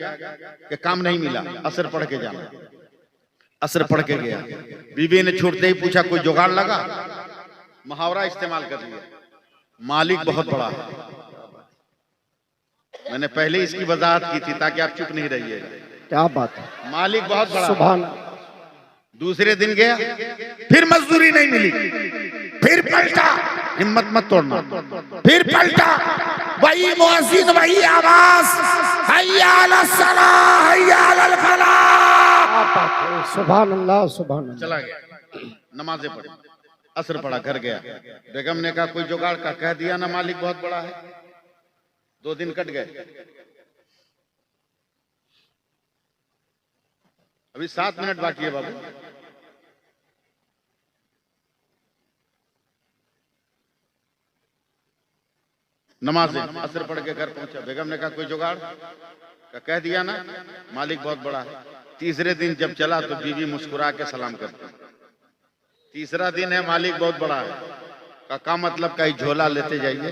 कि काम नहीं मिला, असर पढ़ के जाना। असर पढ़ के गया, बीवी ने छूटते ही पूछा कोई जुगाड़ लगा, मुहावरा इस्तेमाल कर लिया, मालिक बहुत बड़ा है। मैंने पहले इसकी वजाहत की थी ताकि आप चुप नहीं रहिएगा। क्या बात है, मालिक बहुत बड़ा। सुभान। दूसरे दिन गया, फिर मजदूरी नहीं मिली, फिर पलटा, हिम्मत मत तोड़ना, फिर पलटा, वही मुअज्जिन, वही आवाज, हैया अला सलाह, हैया अल फलाह। सुभान अल्लाह, सुभान अल्लाह। चला गया, नमाजें पढ़ी, असर पढ़ा, घर गया, बेगम ने कहा कोई जुगाड़ का, कह दिया ना मालिक बहुत बड़ा है। 2 दिन कट गए, अभी 7 मिनट बाकी है बाबू। नमाज असर पढ़ के घर पहुंचा, बेगम ने कहा कोई जुगाड़ का, कह दिया ना मालिक बहुत बड़ा है। तीसरे दिन जब चला तो बीवी मुस्कुरा के सलाम करती, तीसरा दिन है मालिक बहुत बड़ा है का मतलब कहीं झोला लेते जाइए,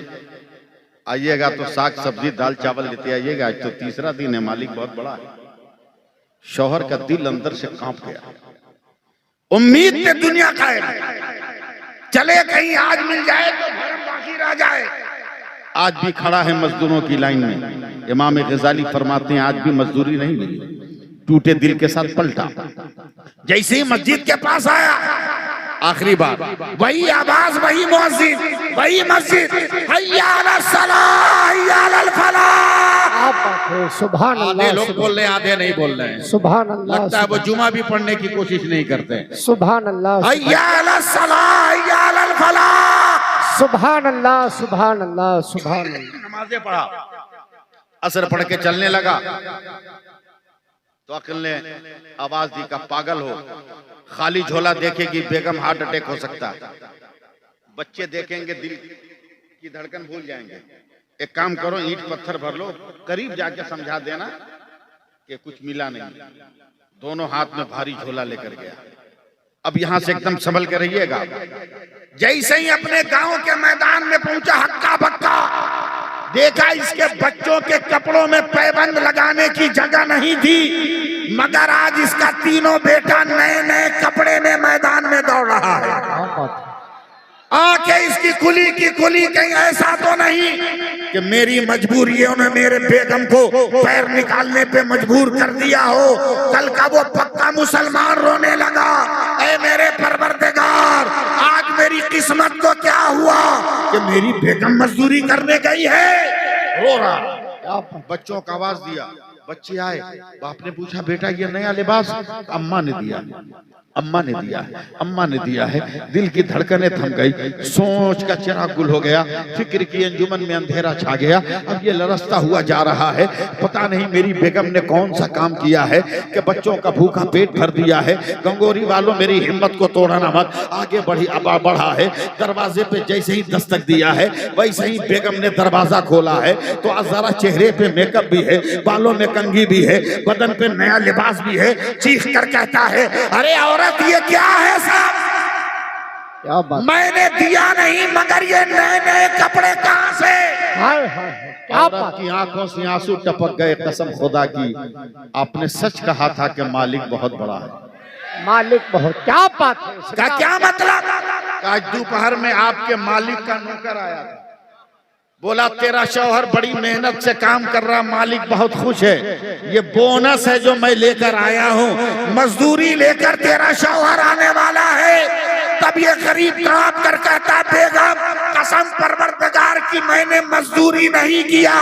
आइएगा तो साग सब्जी दाल चावल लेते आइएगा, आज तो तीसरा दिन है, मालिक बहुत बड़ा है। शौहर का दिल अंदर से कांप गया, उम्मीद पे दुनिया कायम, चले कहीं आज मिल जाए तो भरम बाकी रह जाए। आज भी खड़ा है मजदूरों की लाइन में। इमाम गजाली फरमाते हैं आज भी मजदूरी नहीं मिली, टूटे दिल के साथ पलटा। जैसे ही मस्जिद के पास आया, आखिरी बार वही आवाज, वही मुअज्जिन, वही मस्जिद, हैया अला सलाह, हैया अल फलाह। सुभान अल्लाह। आधे लोग बोल रहे हैं, आधे नहीं बोल रहे हैं। सुभान अल्लाह। लगता है वो जुमा भी पढ़ने की कोशिश नहीं करते। सुभान अल्लाह। हैया अला सलाह, हैया अल फलाह। सुभान अल्लाह, सुभान अल्लाह, सुभान अल्लाह। नमाजें पढ़ा, असर पढ़ के चलने लगा तो अक्ल ने आवाज दी का पागल हो, खाली झोला देखेगी बेगम हार्ट अटैक हो सकता है, बच्चे देखेंगे दिल की धड़कन भूल जाएंगे। एक काम करो, ईंट पत्थर भर लो, करीब जाके समझा देना कि कुछ मिला नहीं। दोनों हाथ में भारी झोला लेकर गया। अब यहां से एकदम संभल के रहिएगा। जैसे ही अपने गांव के मैदान में पहुंचा, हक्का बक्का देखा इसके बच्चों के कपड़ों में पैबंद लगाने की जगह नहीं थी, मगर आज इसका तीनों बेटा नए नए कपड़े में मैदान में दौड़ रहा है। आंखें इसकी खुली की खुली, कहीं ऐसा तो नहीं कि मेरी मजबूरियों ने मेरे बेगम को पैर निकालने पे मजबूर कर दिया हो। कल का वो पक्का मुसलमान रोने लगा, ऐ मेरे परवरदिगार आज मेरी किस्मत को क्या हुआ कि मेरी बेगम मजदूरी करने गई है। रो रहा, बच्चों का आवाज दिया, बच्चे आए, बाप ने पूछा बेटा ये नया लिबास? अम्मा ने दिया, अम्मा ने दिया है, अम्मा ने दिया है। दिल की धड़कनें थम गई, सोच का चिराग गुल हो गया, फिक्र की अंजुमन में अंधेरा छा गया। अब ये लरसता हुआ जा रहा है, पता नहीं मेरी बेगम ने कौन सा काम किया है कि बच्चों का भूखा पेट भर दिया है। गंगोरी वालों मेरी हिम्मत को तोड़ना मत, आगे बढ़ा है। दरवाजे पे जैसे ही दस्तक दिया है वैसे ही बेगम ने दरवाजा खोला है तो अज़ारा चेहरे पे मेकअप भी है, बालों में कंघी भी है, बदन पे नया लिबास भी है। चीख कर कहता है अरे औरत ये क्या है साहब? क्या बात? मैंने दिया नहीं, मगर ये नए नए कपड़े कहां से? हाय हाय, क्या बात की आंखों से आंसू टपक गए। कसम खुदा की आपने सच कहा था कि मालिक बहुत बड़ा है। मालिक बहुत, क्या बात है? का क्या मतलब? आज दोपहर में आपके मालिक का नौकर आया था, बोला तेरा शौहर बड़ी मेहनत से काम कर रहा, मालिक बहुत खुश है, ये बोनस है जो मैं लेकर आया हूँ, मजदूरी लेकर तेरा शौहर आने वाला है। तब ये गरीब कांप कर कहता बेगम कसम परवरदिगार की मैंने मजदूरी नहीं किया,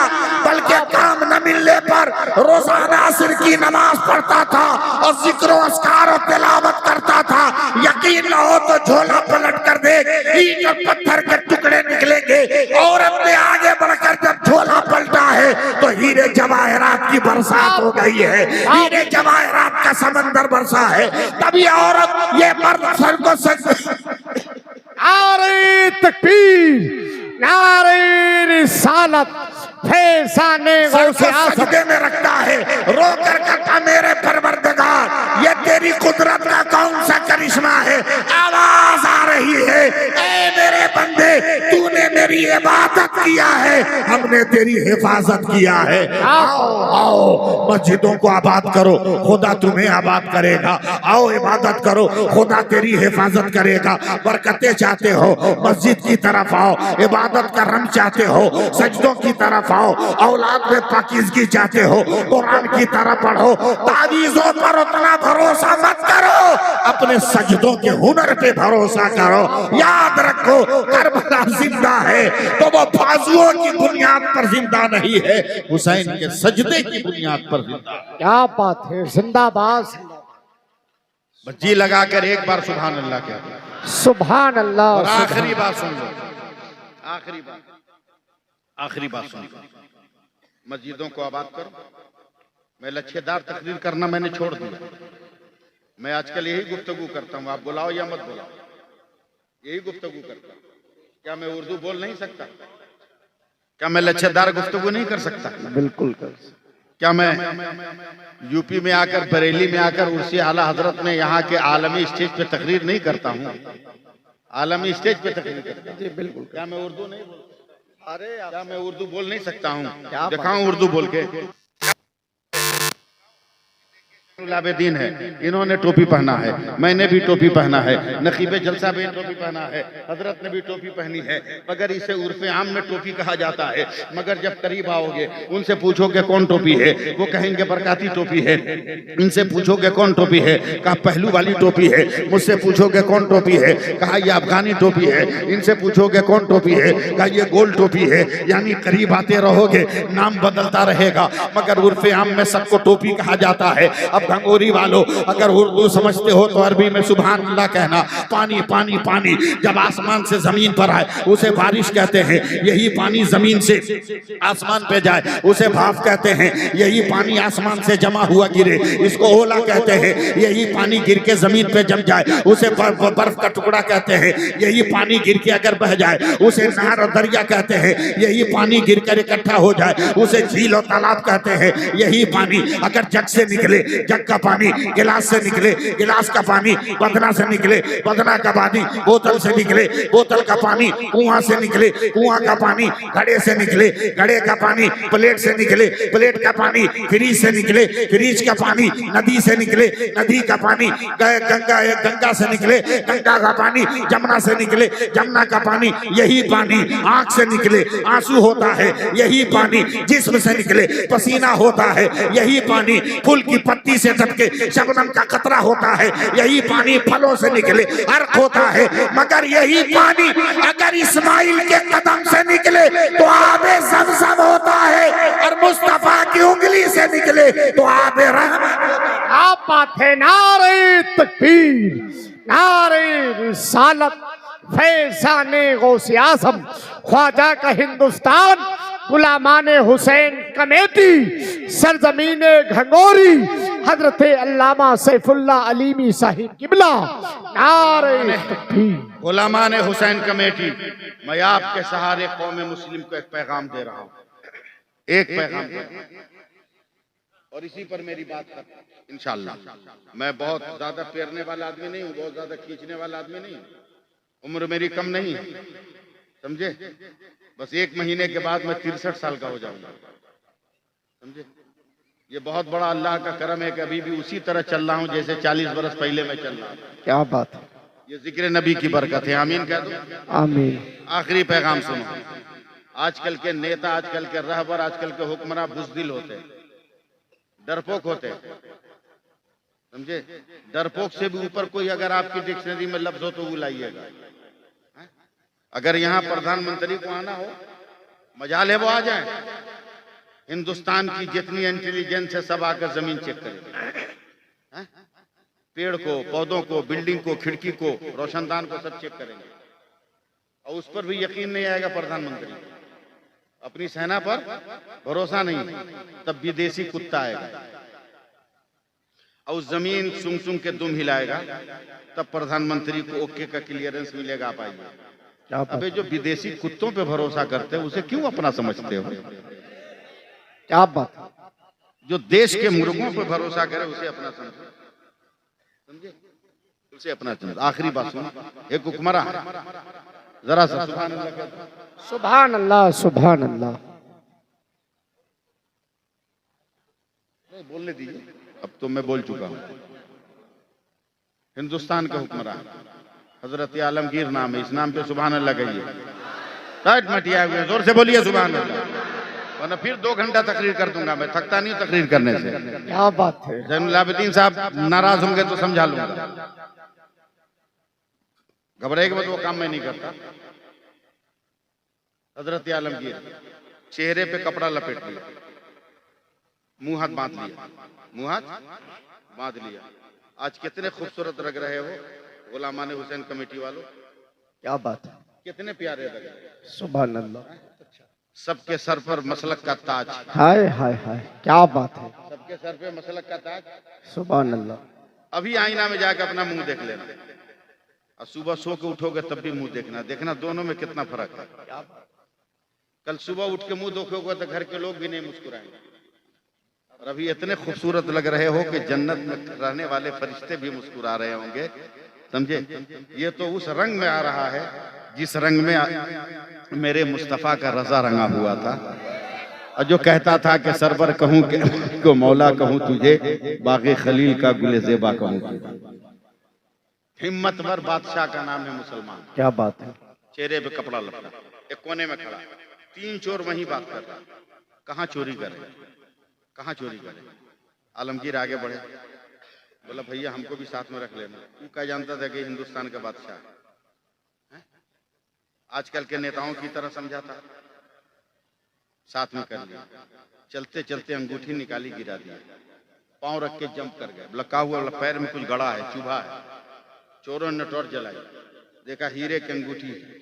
बल्कि काम न मिलने पर रोजाना असर की नमाज पढ़ता था और जिक्र अस्कार और तिलावत करता था। यकीन न हो तो झोला पलट कर दे, ईंट और पत्थर के टुकड़े निकलेंगे। औरत ने आगे बढ़कर जब झोला पलटा है तो हीरे हीरे जवाहरात की बरसात हो गई है, हीरे जवाहरात का समंदर बरसा है, तभी औरत ये मर्द सर को नारे तकबीर, नारे रिसालत, फैज़ाने गौसे आज़म सजदे में रखता है, रो कर कहता मेरे परवरदिगार, ये तेरी कुदरत का कौन सा करिश्मा है। आवाज आ रही है, ऐ मेरे बंदे, तूने मेरी इबादत किया है, हमने तेरी हिफाजत किया है। आओ आओ मस्जिदों को आबाद करो, खुदा तुम्हें आबाद करेगा। आओ इबादत करो, खुदा तेरी हिफाजत करेगा। बरकतें चाहते हो, मस्जिद की तरफ आओ। इबादत का रंग चाहते हो, सजदों की तरफ आओ। औलाद में पाकीज़गी चाहते हो, कुरान की तरफ पढ़ो। तावीज़ों पर उतना भरोसा मत करो, अपने सजदों के हुनर पे भरोसा करो। याद रखो, करबला जिंदा है तो वो बाजुओं की बुनियाद पर जिंदा नहीं है, हुसैन के सजदे की बुनियाद पर जिंदा है। क्या बात है, जिंदाबाद, बस जी लगाकर एक बार सुभान अल्लाह कहते हैं। सुभान अल्लाह। और आखिरी बात सुन लो, आखिरी बात सुन लो, मस्जिदों को आबाद करो। मैं लच्छेदार तकरीर करना मैंने छोड़ दिया। मैं आजकल यही गुफ्तगू करता हूँ, आप बुलाओ या मत बुलाओ, यही गुफ्तगू करता हूँ। क्या मैं उर्दू बोल नहीं सकता? क्या मैं लच्छेदार गुफ्तगू नहीं कर सकता? बिल्कुल कर। क्या मैं यूपी में आकर, बरेली में आकर उर्सी आला हजरत में यहाँ के आलमी स्टेज पे तकरीर नहीं करता हूँ? आलमी स्टेज पे तकरीर करता हूँ। बिल्कुल। क्या मैं उर्दू नहीं बोल, अरे क्या मैं उर्दू बोल नहीं सकता हूँ? दिखाऊं उर्दू बोल के? आबेदीन है, इन्होंने टोपी पहना है, मैंने भी टोपी पहना है, नकीबे जलसा भी टोपी पहना है, हजरत ने भी टोपी पहनी है, मगर इसे उर्फे आम में टोपी कहा जाता है। मगर जब करीब आओगे, उनसे पूछोगे कौन टोपी है, वो कहेंगे बरकाती टोपी है। इनसे पूछोगे कौन टोपी है, कहा पहलू वाली टोपी है। मुझसे पूछोगे कौन टोपी है, कहा ये अफगानी टोपी है। इनसे पूछोगे कौन टोपी है, कहा ये गोल टोपी है। यानी करीब आते रहोगे, नाम बदलता रहेगा, मगर उर्फे आम में सबको टोपी कहा जाता है। अब गंगोरी वालों, अगर उर्दू समझते हो तो अरबी में सुभान अल्लाह कहना। पानी पानी पानी जब आसमान से जमीन पर आए उसे बारिश कहते हैं। यही पानी जमीन से आसमान पे जाए उसे भाप कहते हैं। यही पानी आसमान से जमा हुआ गिरे इसको ओला कहते हैं। यही पानी गिर के जमीन पे जम जाए उसे बर्फ का टुकड़ा कहते हैं। यही पानी गिर के अगर बह जाए उसे नहर और दरिया कहते हैं। यही पानी गिर कर इकट्ठा हो जाए उसे झील और तालाब कहते हैं। यही पानी अगर जग से निकले, जग का पानी गिलास से निकले, गिलास का पानी बदना से निकले, बदना का पानी बोतल से निकले, बोतल का पानी कुआं से निकले, कुआं का पानी घड़े से निकले, घड़े का पानी प्लेट से निकले, प्लेट का पानी फ्रिज से निकले, फ्रिज का पानी नदी से निकले, नदी का पानी गंगा से निकले, गंगा का पानी जमुना से निकले, जमुना का पानी यही पानी आंख से निकले आंसू होता है। यही पानी जिस्म से निकले पसीना होता है। यही पानी फूल की पत्ती से के शबनम का कतरा होता है। यही पानी फलों से निकले अर्क होता है। मगर यही पानी अगर इस्माइल के कदम से निकले तो आबे ज़मज़म होता है, और मुस्तफा की उंगली से निकले तो आबे रहमत। आप बात है, नारे तकबीर, नारे रिसालत, फैज़ाने गौसे आज़म, ख्वाजा का हिंदुस्तान, गुलामाने हुसैन कमेटी, सरजमीने घंगोरी, हजरत अल्लामा सैफुल्लाह अलीमी साहिब किबला। नारे तकबीर। गुलामाने हुसैन कमेटी, मैं आपके सहारे कौम मुस्लिम को एक पैगाम दे रहा हूँ, एक पैगाम दे रहा हूं। और इसी पर मेरी बात कर इंशाअल्लाह। मैं बहुत ज्यादा पेरने वाला आदमी नहीं हूँ, बहुत ज्यादा खींचने वाला आदमी नहीं हूँ, उम्र मेरी कम नहीं है, समझे। बस 1 महीने के बाद मैं 63 साल का हो जाऊंगा, समझे। ये बहुत बड़ा अल्लाह का करम है कि अभी भी उसी तरह चल रहा हूँ जैसे 40 बरस पहले मैं चल रहा हूँ। क्या बात है, ये जिक्र नबी की बरकत है। आमीन कह दो। आमीन। आखिरी पैगाम सुनो। आजकल के नेता, आजकल के रहबर, आजकल के हुक्मरान बुज़दिल होते हैं, डरपोक होते हैं, समझे। डरपोक से भी ऊपर कोई अगर आपकी डिक्शनरी में लफ्ज हो तो वो लाइएगा। अगर यहाँ प्रधानमंत्री को आना हो, मजाल है वो आ जाए। हिंदुस्तान की जितनी इंटेलिजेंस है सब आकर जमीन चेक करेंगे, पेड़ को, पौधों को, बिल्डिंग को, खिड़की को, रोशनदान को सब चेक करेंगे, और उस पर भी यकीन नहीं आएगा प्रधानमंत्री। अपनी सेना पर भरोसा नहीं, तब विदेशी कुत्ता आएगा और जमीन सुंग सुंग के दुम हिलाएगा, तब प्रधानमंत्री को ओके का क्लियरेंस मिलेगा। आप आइए। अबे जो विदेशी कुत्तों पे भरोसा करते हैं उसे क्यों अपना समझते हो? क्या बात है? जो देश के मुर्गों पे भरोसा करे उसे अपना समझे, उसे अपना समझे। आखिरी बात सुन, एक हुक्मरान जरा सा सुभान अल्लाह कहते। सुभान अल्लाह, सुभान अल्लाह। नहीं बोलने दीजिए, अब तो मैं बोल चुका हूं। हिंदुस्तान का हुक्मरान हजरत आलमगीर नाम है, इस नाम पे सुभान अल्लाह कहिए। टाइट मटिया हुए जोर से बोलिए सुभान अल्लाह, वरना फिर 2 घंटा तकरीर कर दूंगा। मैं थकता नहीं तकरीर करने से। क्या बात है? जैनुल आबिदीन साहब नाराज होंगे तो समझा लूंगा, घबराएगा मत, वो काम मैं नहीं करता। हजरत आलमगीर चेहरे पे कपड़ा लपेट लिया, मुंह हाथ बांध लिया, मुंह हाथ बांध लिया। आज कितने खूबसूरत लग रहे हो गुलामान हुसैन कमेटी वालों, क्या बात है? कितने प्यारे लग रहे हो। सुभान अल्लाह। सबके सर पर मसलक का ताज। हाय हाय हाय, क्या बात है? सबके सर पे मसलक का ताज। सुभान अल्लाह। अभी आईना में जाकर अपना मुंह देख लेना, और सुबह सो के उठोगे तब भी मुंह देखना, देखना दोनों में कितना फर्क है। कल सुबह उठ के मुंह देखोगे तो घर के लोग भी नहीं मुस्कुराएंगे, और अभी इतने खूबसूरत लग रहे हो कि जन्नत में रहने वाले फरिश्ते भी मुस्कुरा रहे होंगे, समझे। ये तो उस रंग में आ रहा है जिस रंग में मेरे मुस्तफा का रजा रंगा हुआ था, और जो कहता था कि सरवर कहूं को मौला कहूं तुझे, बाग़े खलील का गुले ज़ेबा कहूं तुझे। हिम्मतवर बादशाह का नाम है मुसलमान। क्या बात है? चेहरे पे कपड़ा लपटा, एक कोने में खड़ा, 3 चोर वहीं बात कर रहा, कहाँ चोरी करे, कहाँ चोरी करे। आलमगीर आगे बढ़े, बोला भैया हमको भी साथ में रख लेना। तू क्या जानता था कि हिंदुस्तान का बादशाह है? आजकल के नेताओं की तरह समझाता, साथ में कर लिया। चलते चलते अंगूठी निकाली, गिरा दिया, पांव रख के जंप कर गए। बोला क्या हुआ? बोला पैर में कुछ गड़ा है, चुभा है। चोरों ने टॉर्च जलाई, देखा हीरे की अंगूठी है।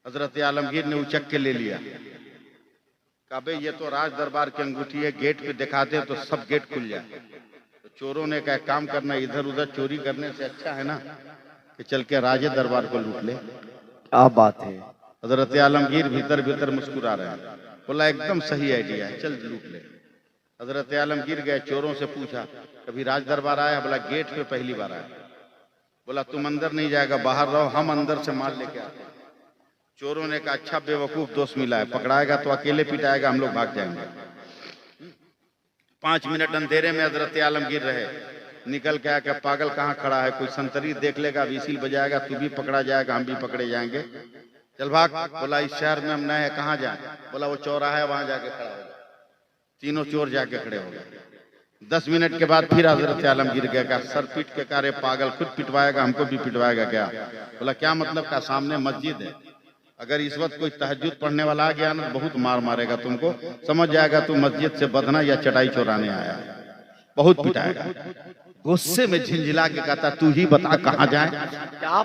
हजरत आलमगीर ने उचक के ले लिया, कहा भाई ये तो राज दरबार की अंगूठी है, गेट पे दिखाते तो सब गेट खुल जाए। तो चोरों ने कहा काम करना, इधर उधर चोरी करने से अच्छा है ना कि चल के राजे दरबार को लूट ले। क्या बात है? हजरत आलमगीर भीतर भीतर मुस्कुरा रहे हैं। बोला एकदम सही आइडिया है, चल लूट ले। हजरत आलमगीर गए, चोरों से पूछा कभी राज दरबार आया? बोला गेट पे पहली बार आया। बोला तुम अंदर नहीं जाएगा, बाहर रहो, हम अंदर से माल लेके आते। चोरों ने कहा अच्छा बेवकूफ दोस्त मिला है, पकड़ाएगा तो अकेले पिटाएगा, हम लोग भाग जाएंगे। 5 मिनट अंधेरे में हजरत आलमगीर रहे, निकल के आया, पागल कहाँ खड़ा है, कोई संतरी देख लेगा, विसिल बजाएगा, तू भी पकड़ा जाएगा, हम भी पकड़े जाएंगे, चल भाग। बोला इस शहर में हम नए हैं, कहाँ जाए? बोला वो चौराहा है, वहां जाके खड़ा हो। तीनों चोर जाके खड़े हो गए। 10 मिनट के बाद फिर हजरत आलमगीर गया, कहा सर पीट के कारे पागल, खुद पिटवाएगा, हमको भी पिटवाएगा क्या? बोला क्या मतलब? का सामने मस्जिद है, अगर इस वक्त कोई तहज्जुद पढ़ने वाला आ गया ना तो बहुत मार मारेगा तुमको, समझ जाएगा तू मस्जिद से बदना या चटाई चोराने आया, बहुत पिटाएगा। गुस्से में झिंझिला के कहता तू ही बता कहाँ जाए?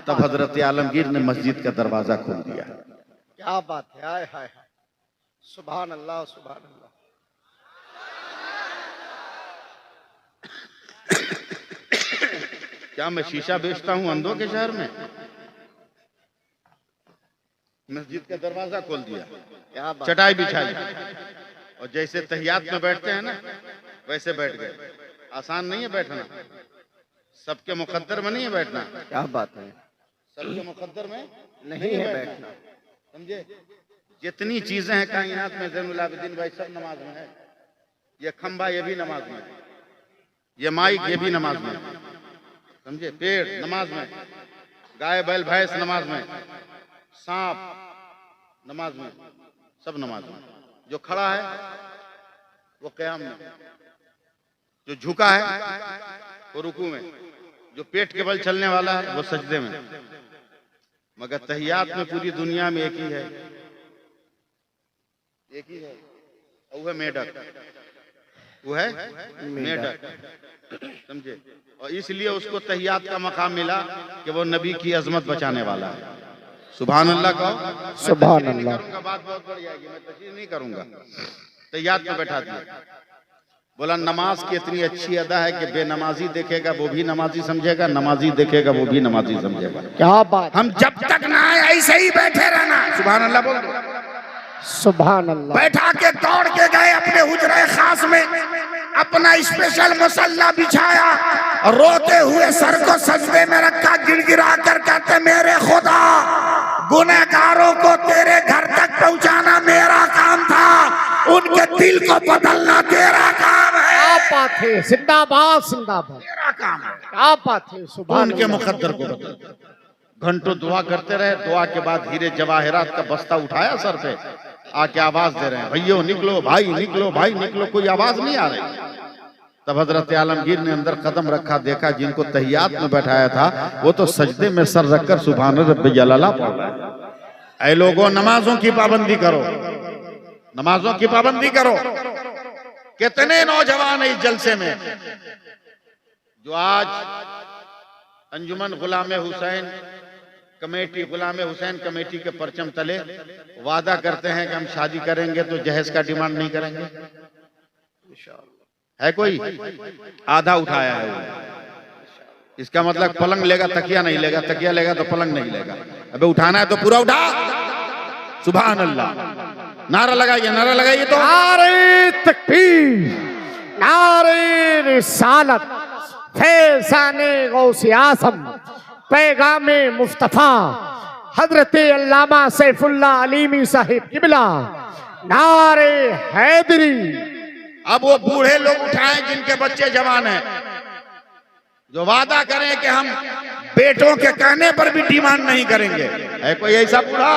तब हजरत आलमगीर ने मस्जिद का दरवाजा खोल दिया। क्या बात है? हाय हाय, सुभान अल्लाह, सुभान अल्लाह। क्या मैं शीशा बेचता हूँ अंधों के शहर में? मस्जिद का दरवाजा खोल दिया, चटाई बिछाई, और जैसे तहियात में बैठते हैं ना वैसे बैठ गए। आसान नहीं है बैठना, सबके मुकद्दर में नहीं है बैठना। क्या बात है? सबके मुकद्दर में नहीं है बैठना, समझे। जितनी चीजें हैं कायनात में ज़ैनुल आबिदीन भाई सब नमाज में है। ये खंबा ये भी नमाज में, ये माइक ये भी नमाज में, समझे। पेड़ नमाज में, गाय बैल भैंस नमाज में, सांप नमाज में, सब नमाज में। जो खड़ा है वो क़याम में, जो झुका है वो रुकू में, जो पेट के बल चलने वाला है वो सजदे में। मगर तहियात में पूरी दुनिया में एक ही है, एक ही है, वो है मेढक, वो है मेढक, समझे। और इसलिए उसको तहियात का मकाम मिला कि वो नबी की अजमत बचाने वाला है। सुभान अल्लाह कहो। सुभान अल्लाह। बात बहुत बढ़ जाएगी, मैं तशरीह नहीं करूंगा, तैयार में बैठा दिया। बोला नमाज की इतनी अच्छी अदा है कि बेनमाजी देखेगा वो भी नमाजी समझेगा, नमाजी देखेगा वो भी नमाजी समझेगा। क्या बात। हम जब तक ना आए ऐसे ही बैठे रहना। सुभान अल्लाह बोल दो। सुभान अल्लाह। बैठा के दौड़ के गए अपने हुजरे खास में, अपना स्पेशल मसल्ला बिछाया और रोते हुए सर को सजदे में रखा, गिड़गिड़ा कर कहते मेरे खुदा, गुनहगारों को तेरे घर तक पहुंचाना मेरा काम था, उनके दिल को बदलना तेरा काम है। क्या बात है, जिंदाबाद जिंदाबाद, तेरा काम है। क्या बात है। सुभान उनके अल्लाह। मुकद्दर को बदल। घंटों दुआ करते रहे। दुआ के बाद हीरे जवाहरात का बस्ता उठाया सर पे, आके आवाज दे रहे हैं भैयो निकलो, भाई निकलो, भाई निकलो। कोई आवाज नहीं आ रही। तब हजरत आलमगीर ने अंदर कदम रखा, देखा जिनको तहियात में बैठाया था वो तो सजदे में सर रखकर सुभान रब्बी जलाला पढ़ रहा है। ऐ लोगों, नमाजों की पाबंदी करो, नमाजों की पाबंदी करो। कितने नौजवान है इस जलसे में जो आज अंजुमन गुलाम हुसैन कमेटी, गुलाम हुसैन कमेटी के परचम तले वादा करते हैं कि हम शादी करेंगे तो जहेज का डिमांड नहीं करेंगे। है कोई? आधा उठाया है वो। इसका मतलब पलंग लेगा तकिया नहीं लेगा, तकिया लेगा तो पलंग नहीं लेगा। अबे उठाना है तो पूरा उठा। सुभान अल्लाह। नारा लगाइए, नारा लगाइए। तो नारे तकबीर, नारे रिसालत, फैज़ाने गौसे आज़म, पैगामे मुस्तफा हजरत अल्लामा सैफुल्लाह अलीमी साहिब किबला, नारे हैदरी। अब वो बूढ़े लोग उठाएं जिनके बच्चे जवान हैं, जो वादा करें कि हम बेटों के कहने पर भी डिमांड नहीं करेंगे। है कोई ऐसा बूढ़ा?